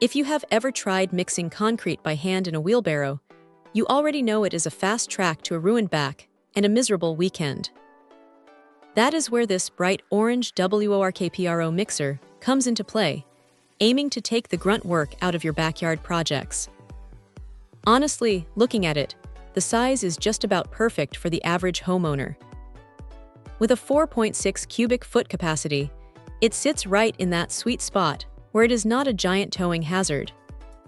If you have ever tried mixing concrete by hand in a wheelbarrow, you already know it is a fast track to a ruined back and a miserable weekend. That is where this bright orange WORKPRO mixer comes into play, aiming to take the grunt work out of your backyard projects. Honestly, looking at it, the size is just about perfect for the average homeowner. With a 4.6 cubic foot capacity, it sits right in that sweet spot where it is not a giant towing hazard,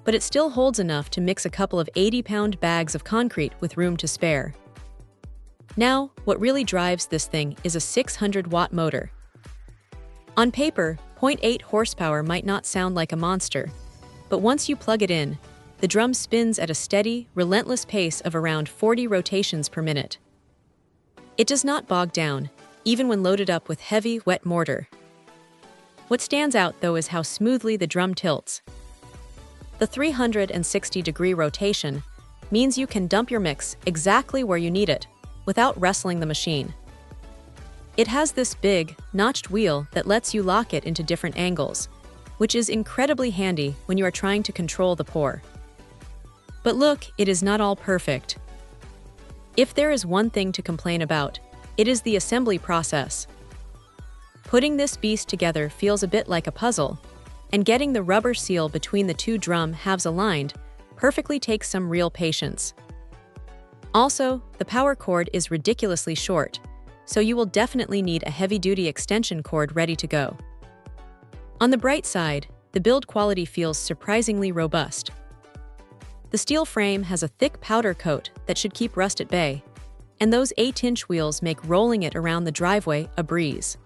but it still holds enough to mix a couple of 80-pound bags of concrete with room to spare. Now, what really drives this thing is a 600-watt motor. On paper, 0.8 horsepower might not sound like a monster, but once you plug it in, the drum spins at a steady, relentless pace of around 40 rotations per minute. It does not bog down, even when loaded up with heavy, wet mortar. What stands out, though, is how smoothly the drum tilts. The 360-degree rotation means you can dump your mix exactly where you need it, without wrestling the machine. It has this big, notched wheel that lets you lock it into different angles, which is incredibly handy when you are trying to control the pour. But look, it is not all perfect. If there is one thing to complain about, it is the assembly process. Putting this beast together feels a bit like a puzzle, and getting the rubber seal between the two drum halves aligned perfectly takes some real patience. Also, the power cord is ridiculously short, so you will definitely need a heavy-duty extension cord ready to go. On the bright side, the build quality feels surprisingly robust. The steel frame has a thick powder coat that should keep rust at bay, and those 8-inch wheels make rolling it around the driveway a breeze.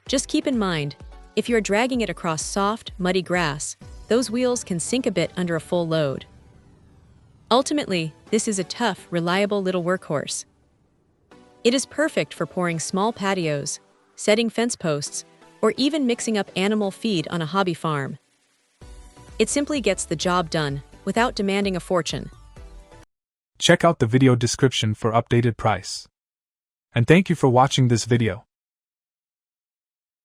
Just keep in mind, if you're dragging it across soft, muddy grass, those wheels can sink a bit under a full load. Ultimately, this is a tough, reliable little workhorse. It is perfect for pouring small patios, setting fence posts, or even mixing up animal feed on a hobby farm. It simply gets the job done, without demanding a fortune. Check out the video description for updated price. And thank you for watching this video.